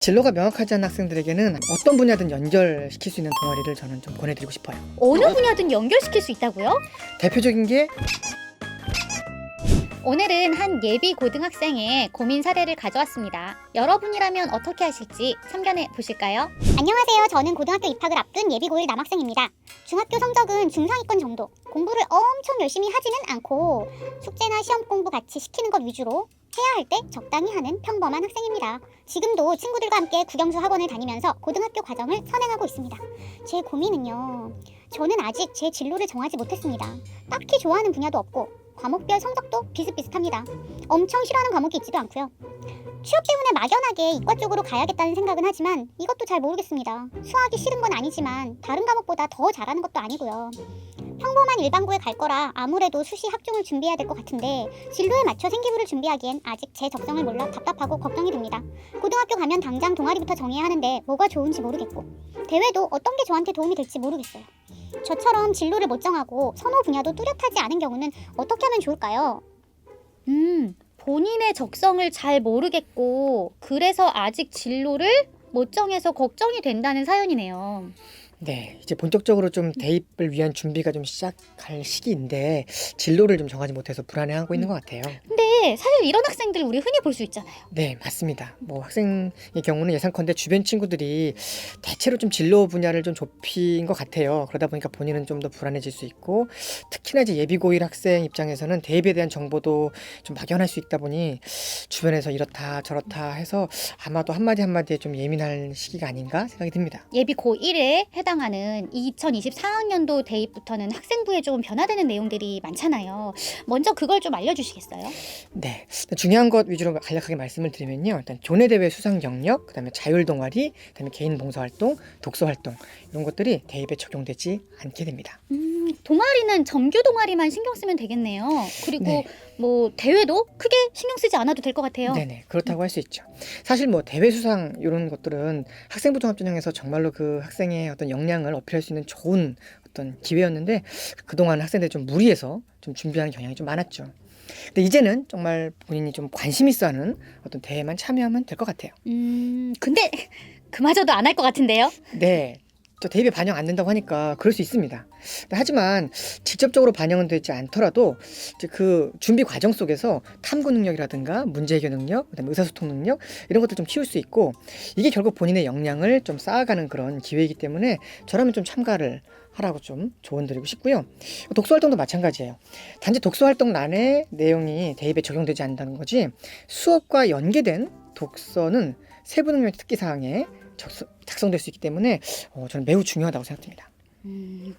진로가 명확하지 않은 학생들에게는 어떤 분야든 연결시킬 수 있는 동아리를 저는 좀 권해드리고 싶어요. 어느 분야든 연결시킬 수 있다고요? 대표적인 게 오늘은 한 예비 고등학생의 고민 사례를 가져왔습니다. 여러분이라면 어떻게 하실지 참견해 보실까요? 안녕하세요. 저는 고등학교 입학을 앞둔 예비 고1 남학생입니다. 중학교 성적은 중상위권 정도. 공부를 엄청 열심히 하지는 않고 숙제나 시험 공부 같이 시키는 것 위주로 해야 할 때 적당히 하는 평범한 학생입니다. 지금도 친구들과 함께 국영수 학원을 다니면서 고등학교 과정을 선행하고 있습니다. 제 고민은요. 저는 아직 제 진로를 정하지 못했습니다. 딱히 좋아하는 분야도 없고 과목별 성적도 비슷비슷합니다. 엄청 싫어하는 과목이 있지도 않고요. 취업 때문에 막연하게 이과 쪽으로 가야겠다는 생각은 하지만 이것도 잘 모르겠습니다. 수학이 싫은 건 아니지만 다른 과목보다 더 잘하는 것도 아니고요. 평범한 일반고에 갈 거라 아무래도 수시 학종을 준비해야 될 것 같은데 진로에 맞춰 생기부를 준비하기엔 아직 제 적성을 몰라 답답하고 걱정이 됩니다. 고등학교 가면 당장 동아리부터 정해야 하는데 뭐가 좋은지 모르겠고 대회도 어떤 게 저한테 도움이 될지 모르겠어요. 저처럼 진로를 못 정하고 선호 분야도 뚜렷하지 않은 경우는 어떻게 하면 좋을까요? 본인의 적성을 잘 모르겠고 그래서 아직 진로를 못 정해서 걱정이 된다는 사연이네요. 네, 이제 본격적으로 좀 대입을 위한 준비가 좀 시작할 시기인데 진로를 좀 정하지 못해서 불안해하고 있는 것 같아요. 근데 사실 이런 학생들 우리 흔히 볼 수 있잖아요. 네, 맞습니다. 뭐 학생의 경우는 예상컨대 주변 친구들이 대체로 좀 진로 분야를 좀 좁힌 것 같아요. 그러다 보니까 본인은 좀 더 불안해질 수 있고 특히나 이제 예비고1 학생 입장에서는 대입에 대한 정보도 좀 막연할 수 있다 보니 주변에서 이렇다 저렇다 해서 아마도 한마디 한마디에 좀 예민할 시기가 아닌가 생각이 듭니다. 예비 고1에 해당하는 2024학년도 대입부터는 학생부에 조금 변화되는 내용들이 많잖아요. 먼저 그걸 좀 알려주시겠어요? 네, 중요한 것 위주로 간략하게 말씀을 드리면요. 일단 교내대회 수상 경력, 그다음에 자율 동아리, 그다음에 개인 봉사활동, 독서활동 이런 것들이 대입에 적용되지 않게 됩니다. 동아리는 정규 동아리만 신경 쓰면 되겠네요. 그리고 네. 뭐 대회도 크게 신경 쓰지 않아도 될 것 같아요. 네네, 그렇다고 할 수 있죠. 사실 뭐 대회 수상 이런 것들은 학생부 종합전형에서 정말로 그 학생의 어떤 역량을 어필할 수 있는 좋은 어떤 기회였는데 그동안 학생들이 좀 무리해서 좀 준비하는 경향이 좀 많았죠. 근데 이제는 정말 본인이 좀 관심 있어하는 어떤 대회만 참여하면 될 것 같아요. 근데 그마저도 안 할 것 같은데요? 네. 저 대입에 반영 안 된다고 하니까 그럴 수 있습니다. 하지만 직접적으로 반영은 되지 않더라도 이제 그 준비 과정 속에서 탐구 능력이라든가 문제 해결 능력, 그다음에 의사소통 능력 이런 것들 좀 키울 수 있고 이게 결국 본인의 역량을 좀 쌓아가는 그런 기회이기 때문에 저라면 좀 참가를 하라고 좀 조언드리고 싶고요. 독서활동도 마찬가지예요. 단지 독서활동란의 내용이 대입에 적용되지 않는다는 거지 수업과 연계된 독서는 세부 능력 특기사항에 작성될 수 있기 때문에 저는 매우 중요하다고 생각됩니다.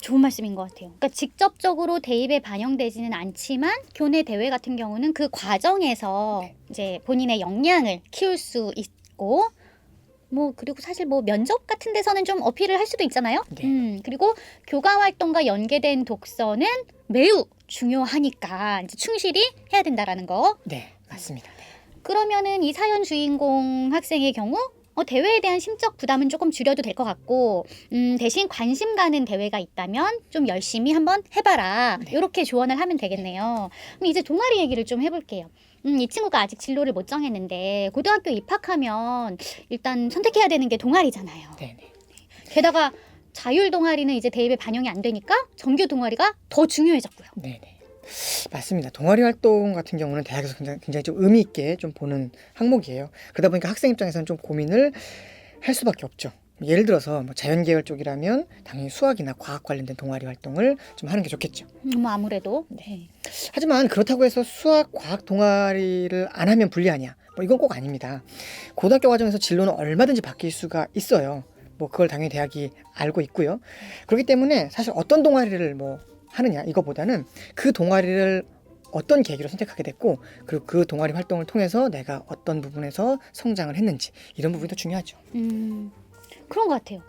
좋은 말씀인 것 같아요. 그러니까 직접적으로 대입에 반영되지는 않지만 교내 대회 같은 경우는 그 과정에서 이제 본인의 역량을 키울 수 있고 뭐 그리고 사실 뭐 면접 같은 데서는 좀 어필을 할 수도 있잖아요. 네. 그리고 교과 활동과 연계된 독서는 매우 중요하니까 이제 충실히 해야 된다라는 거. 네, 맞습니다. 그러면은 이 사연 주인공 학생의 경우 대회에 대한 심적 부담은 조금 줄여도 될 것 같고 대신 관심 가는 대회가 있다면 좀 열심히 한번 해봐라. 네. 이렇게 조언을 하면 되겠네요. 그럼 이제 동아리 얘기를 좀 해볼게요. 이 친구가 아직 진로를 못 정했는데 고등학교 입학하면 일단 선택해야 되는 게 동아리잖아요. 네네. 게다가 자율 동아리는 이제 대입에 반영이 안 되니까 정규 동아리가 더 중요해졌고요. 네네. 맞습니다. 동아리 활동 같은 경우는 대학에서 굉장히 좀 의미 있게 좀 보는 항목이에요. 그러다 보니까 학생 입장에서는 좀 고민을 할 수밖에 없죠. 예를 들어서 뭐 자연계열 쪽이라면 당연히 수학이나 과학 관련된 동아리 활동을 좀 하는 게 좋겠죠. 뭐 아무래도. 네. 하지만 그렇다고 해서 수학, 과학 동아리를 안 하면 불리하냐? 뭐 이건 꼭 아닙니다. 고등학교 과정에서 진로는 얼마든지 바뀔 수가 있어요. 뭐 그걸 당연히 대학이 알고 있고요. 그렇기 때문에 사실 어떤 동아리를 뭐 하느냐 이거보다는 그 동아리를 어떤 계기로 선택하게 됐고 그리고 그 동아리 활동을 통해서 내가 어떤 부분에서 성장을 했는지 이런 부분이 더 중요하죠. 그런 것 같아요.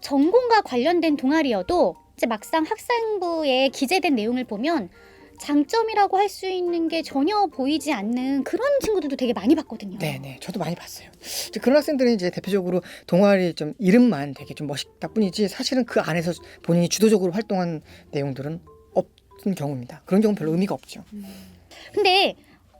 전공과 관련된 동아리여도 이제 막상 학생부에 기재된 내용을 보면 장점이라고 할 수 있는 게 전혀 보이지 않는 그런 친구들도 되게 많이 봤거든요. 네네, 저도 많이 봤어요. 이제 그런 학생들은 이제 대표적으로 동아리 좀 이름만 되게 좀 멋있다 뿐이지 사실은 그 안에서 본인이 주도적으로 활동한 내용들은 없는 경우입니다. 그런 경우는 별로 의미가 없죠. 근데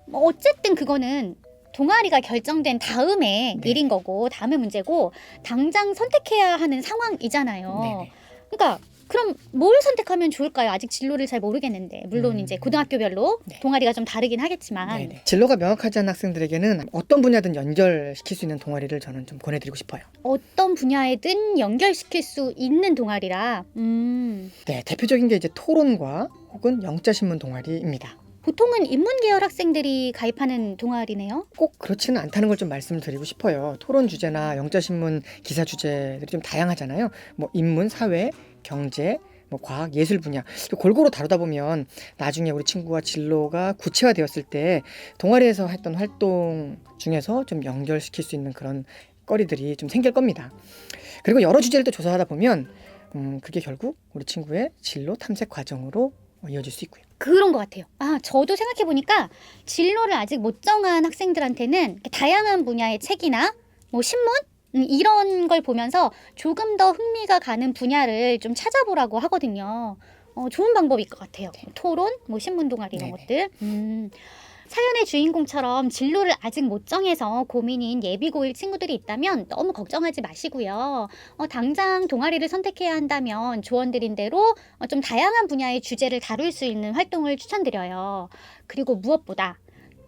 뭐 어쨌든 그거는 동아리가 결정된 다음에 네. 일인 거고 다음에 문제고 당장 선택해야 하는 상황이잖아요. 네네. 그러니까 그럼 뭘 선택하면 좋을까요? 아직 진로를 잘 모르겠는데 물론 이제 고등학교별로 네. 동아리가 좀 다르긴 하겠지만 네네. 진로가 명확하지 않은 학생들에게는 어떤 분야든 연결시킬 수 있는 동아리를 저는 좀 권해드리고 싶어요. 어떤 분야에든 연결시킬 수 있는 동아리라 네, 대표적인 게 이제 토론과 혹은 영자신문 동아리입니다. 보통은 인문계열 학생들이 가입하는 동아리네요. 꼭 그렇지는 않다는 걸 좀 말씀을 드리고 싶어요. 토론 주제나 영자신문 기사 주제들이 좀 다양하잖아요. 뭐 인문, 사회, 경제, 뭐 과학, 예술 분야 골고루 다루다 보면 나중에 우리 친구가 진로가 구체화되었을 때 동아리에서 했던 활동 중에서 좀 연결시킬 수 있는 그런 거리들이 좀 생길 겁니다. 그리고 여러 주제를 또 조사하다 보면 그게 결국 우리 친구의 진로 탐색 과정으로 이어질 수 있고요. 그런 것 같아요. 저도 생각해보니까 진로를 아직 못 정한 학생들한테는 이렇게 다양한 분야의 책이나 뭐 신문 이런 걸 보면서 조금 더 흥미가 가는 분야를 좀 찾아보라고 하거든요. 좋은 방법일 것 같아요. 토론, 뭐 신문 동아리 이런 네네. 것들. 사연의 주인공처럼 진로를 아직 못 정해서 고민인 예비고1 친구들이 있다면 너무 걱정하지 마시고요. 당장 동아리를 선택해야 한다면 조언드린 대로 좀 다양한 분야의 주제를 다룰 수 있는 활동을 추천드려요. 그리고 무엇보다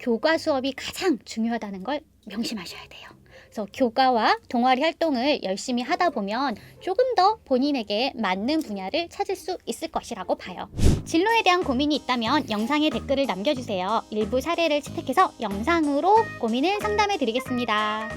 교과 수업이 가장 중요하다는 걸 명심하셔야 돼요. 그래서 교과와 동아리 활동을 열심히 하다 보면 조금 더 본인에게 맞는 분야를 찾을 수 있을 것이라고 봐요. 진로에 대한 고민이 있다면 영상에 댓글을 남겨주세요. 일부 사례를 채택해서 영상으로 고민을 상담해 드리겠습니다.